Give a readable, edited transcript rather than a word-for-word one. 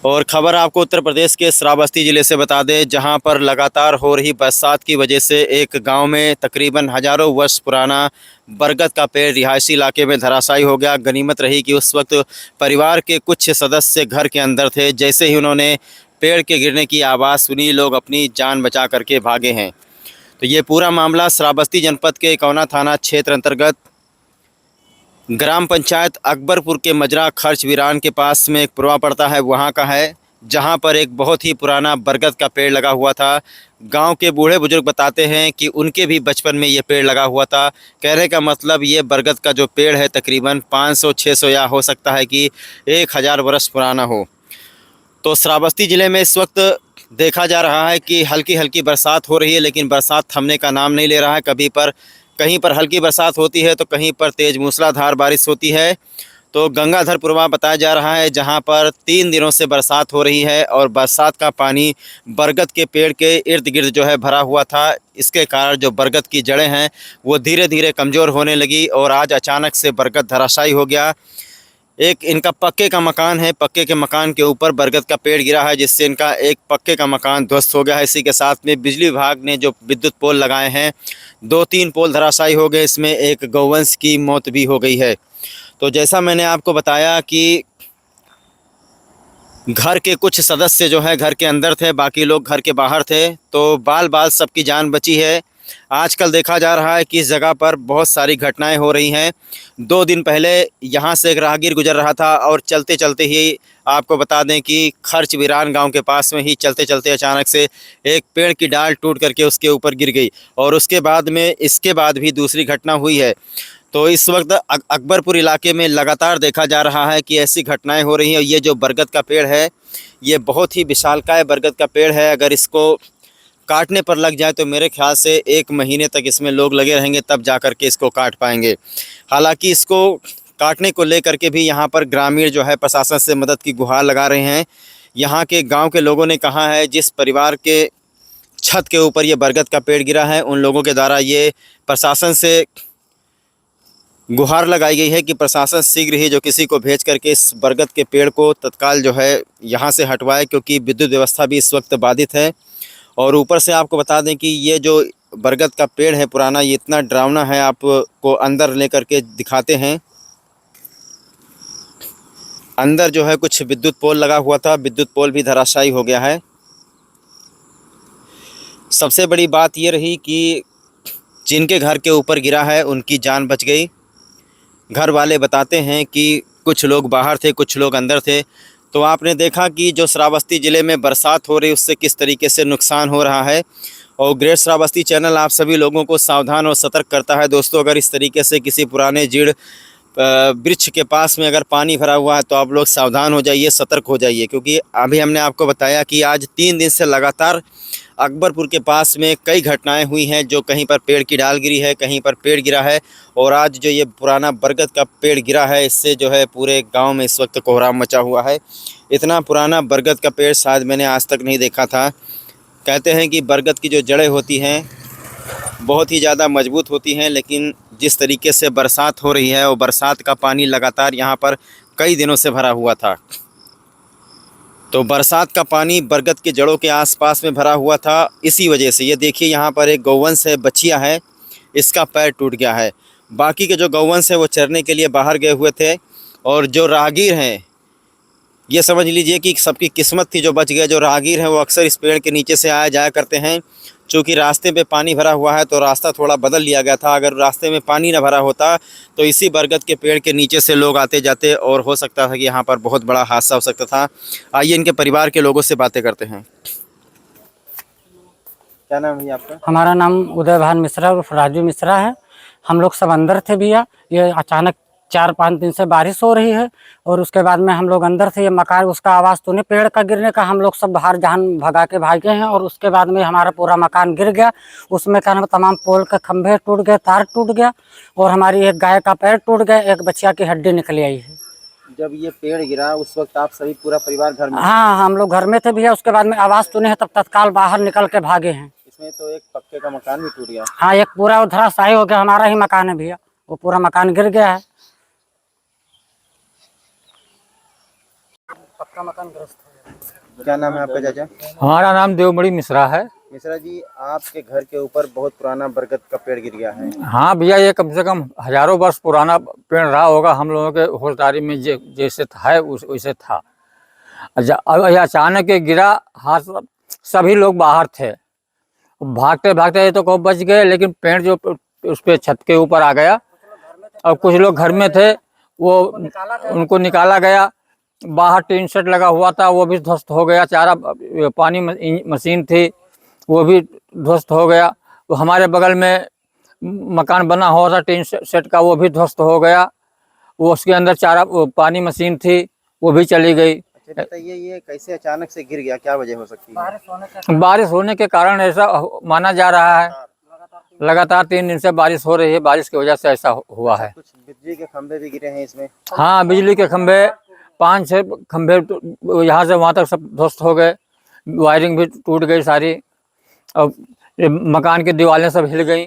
और खबर आपको उत्तर प्रदेश के श्रावस्ती ज़िले से बता दें, जहां पर लगातार हो रही बरसात की वजह से एक गांव में तकरीबन हज़ारों वर्ष पुराना बरगद का पेड़ रिहायशी इलाके में धराशायी हो गया। गनीमत रही कि उस वक्त परिवार के कुछ सदस्य घर के अंदर थे। जैसे ही उन्होंने पेड़ के गिरने की आवाज़ सुनी, लोग अपनी जान बचा करके भागे हैं। तो ये पूरा मामला श्रावस्ती जनपद के इकौना थाना क्षेत्र अंतर्गत ग्राम पंचायत अकबरपुर के मजरा खर्च वीरान के पास में एक पुरवा पड़ता है, वहाँ का है, जहाँ पर एक बहुत ही पुराना बरगद का पेड़ लगा हुआ था। गांव के बूढ़े बुजुर्ग बताते हैं कि उनके भी बचपन में ये पेड़ लगा हुआ था। कहने का मतलब ये बरगद का जो पेड़ है तकरीबन 500-600 या हो सकता है कि 1000 वर्ष पुराना हो। तो श्रावस्ती ज़िले में इस वक्त देखा जा रहा है कि हल्की हल्की बरसात हो रही है, लेकिन बरसात थमने का नाम नहीं ले रहा है। कहीं पर हल्की बरसात होती है तो कहीं पर तेज़ मूसलाधार बारिश होती है। तो गंगाधरपुरवा बताया जा रहा है, जहां पर 3 दिनों से बरसात हो रही है और बरसात का पानी बरगद के पेड़ के इर्द गिर्द जो है भरा हुआ था। इसके कारण जो बरगद की जड़ें हैं वो धीरे धीरे कमज़ोर होने लगी और आज अचानक से बरगद धराशायी हो गया। एक इनका पक्के का मकान है, पक्के के मकान के ऊपर बरगद का पेड़ गिरा है, जिससे इनका एक पक्के का मकान ध्वस्त हो गया है। इसी के साथ में बिजली विभाग ने जो विद्युत पोल लगाए हैं, 2-3 पोल धराशायी हो गए। इसमें एक गौवंश की मौत भी हो गई है। तो जैसा मैंने आपको बताया कि घर के कुछ सदस्य जो है घर के अंदर थे, बाकी लोग घर के बाहर थे, तो बाल बाल सबकी जान बची है। आजकल देखा जा रहा है कि इस जगह पर बहुत सारी घटनाएं हो रही हैं। 2 दिन पहले यहाँ से एक राहगीर गुजर रहा था और चलते चलते ही आपको बता दें कि खर्च वीरान गांव के पास में ही चलते चलते अचानक से एक पेड़ की डाल टूट करके उसके ऊपर गिर गई और इसके बाद भी दूसरी घटना हुई है। तो इस वक्त अकबरपुर इलाके में लगातार देखा जा रहा है कि ऐसी घटनाएं हो रही हैं। ये जो बरगद का पेड़ है, ये बहुत ही विशालकाय बरगद का पेड़ है। अगर इसको काटने पर लग जाए तो मेरे ख्याल से 1 महीने तक इसमें लोग लगे रहेंगे, तब जा कर के इसको काट पाएंगे। हालांकि इसको काटने को लेकर के भी यहाँ पर ग्रामीण जो है प्रशासन से मदद की गुहार लगा रहे हैं। यहाँ के गांव के लोगों ने कहा है, जिस परिवार के छत के ऊपर ये बरगद का पेड़ गिरा है, उन लोगों के द्वारा ये प्रशासन से गुहार लगाई गई है कि प्रशासन शीघ्र ही जो किसी को भेज करके इस बरगद के पेड़ को तत्काल जो है यहाँ से हटवाए, क्योंकि विद्युत व्यवस्था भी इस वक्त बाधित है। और ऊपर से आपको बता दें कि ये जो बरगद का पेड़ है पुराना, ये इतना डरावना है। आपको अंदर लेकर के दिखाते हैं। अंदर जो है कुछ विद्युत पोल लगा हुआ था, विद्युत पोल भी धराशायी हो गया है। सबसे बड़ी बात ये रही कि जिनके घर के ऊपर गिरा है उनकी जान बच गई। घर वाले बताते हैं कि कुछ लोग बाहर थे, कुछ लोग अंदर थे। तो आपने देखा कि जो श्रावस्ती ज़िले में बरसात हो रही है उससे किस तरीके से नुकसान हो रहा है। और ग्रेट श्रावस्ती चैनल आप सभी लोगों को सावधान और सतर्क करता है। दोस्तों, अगर इस तरीके से किसी पुराने जीर्ण वृक्ष के पास में अगर पानी भरा हुआ है तो आप लोग सावधान हो जाइए, सतर्क हो जाइए, क्योंकि अभी हमने आपको बताया कि आज 3 दिन से लगातार अकबरपुर के पास में कई घटनाएं हुई हैं। जो कहीं पर पेड़ की डाल गिरी है, कहीं पर पेड़ गिरा है, और आज जो ये पुराना बरगद का पेड़ गिरा है, इससे जो है पूरे गांव में इस वक्त कोहराम मचा हुआ है। इतना पुराना बरगद का पेड़ शायद मैंने आज तक नहीं देखा था। कहते हैं कि बरगद की जो जड़ें होती हैं बहुत ही ज़्यादा मजबूत होती हैं, लेकिन जिस तरीके से बरसात हो रही है और बरसात का पानी लगातार यहाँ पर कई दिनों से भरा हुआ था, तो बरसात का पानी बरगद के जड़ों के आसपास में भरा हुआ था। इसी वजह से ये देखिए, यहाँ पर एक गौवंश है, बछिया है, इसका पैर टूट गया है। बाकी के जो गौवंश है वो चरने के लिए बाहर गए हुए थे, और जो राहगीर हैं, ये समझ लीजिए कि सबकी किस्मत थी जो बच गए। जो राहगीर हैं वो अक्सर इस पेड़ के नीचे से आया जाया करते हैं। चूँकि रास्ते पे पानी भरा हुआ है तो रास्ता थोड़ा बदल लिया गया था। अगर रास्ते में पानी न भरा होता तो इसी बरगद के पेड़ के नीचे से लोग आते जाते और हो सकता था कि यहाँ पर बहुत बड़ा हादसा हो सकता था। आइए इनके परिवार के लोगों से बातें करते हैं। क्या नाम है आपका? हमारा नाम उदय भान मिश्रा और राजू मिश्रा है। हम लोग सब अंदर थे भैया। ये अचानक 4-5 दिन से बारिश हो रही है और उसके बाद में हम लोग अंदर थे। ये मकान, उसका आवाज़ तूने पेड़ का गिरने का, हम लोग सब बाहर जान भगा के भागे हैं। और उसके बाद में हमारा पूरा मकान गिर गया। उसमें क्या नाम, तमाम पोल के खंभे टूट गए, तार टूट गया, और हमारी एक गाय का पैर टूट गया, एक बच्चिया की हड्डी निकल आई है। जब ये पेड़ गिरा उस वक्त आप सभी पूरा परिवार घर में? हाँ, हम लोग घर में थे भैया। उसके बाद में आवाज़ तूने है तब तत्काल बाहर निकल के भागे हैं। इसमें तो एक पक्के का मकान भी टूट गया। हाँ, एक पूरा धराशायी हो गया। हमारा ही मकान है भैया, वो पूरा मकान गिर गया है। पक्का मकान ग्रस्त हो गया। क्या नाम है आपका चाचा? हमारा नाम देवमणि मिश्रा है। मिश्रा जी, आपके घर के ऊपर बहुत पुराना बरगद का पेड़ गिर गया है। हाँ भैया, ये कम से कम हजारों वर्ष पुराना पेड़ रहा होगा। हम लोगों के होशदारी में जैसे था वैसे था। अब ये अचानक के गिरा, हाथ सभी लोग बाहर थे, भागते भागते ये तो को बच गए, लेकिन पेड़ जो उस पे छत के ऊपर आ गया और कुछ लोग घर में थे, वो उनको निकाला गया। बाहर टीन शेड लगा हुआ था, वो भी ध्वस्त हो गया। चारा पानी मशीन थी, वो भी ध्वस्त हो गया। तो हमारे बगल में मकान बना हुआ था टीन शेड का, वो भी ध्वस्त हो गया। वो उसके अंदर चारा पानी मशीन थी, वो भी चली गई। अच्छा बताइए, ये कैसे अचानक से गिर गया, क्या वजह हो सकती है? बारिश होने के कारण ऐसा माना जा रहा है। लगातार 3 दिन से बारिश हो रही है, बारिश की वजह से ऐसा हुआ है। कुछ बिजली के खंभे भी गिरे हैं इसमें? हाँ, बिजली के खंभे 5-6 खंभे यहाँ से वहाँ तक सब ध्वस्त हो गए। वायरिंग भी टूट गई सारी, और मकान की दीवारें सब हिल गई।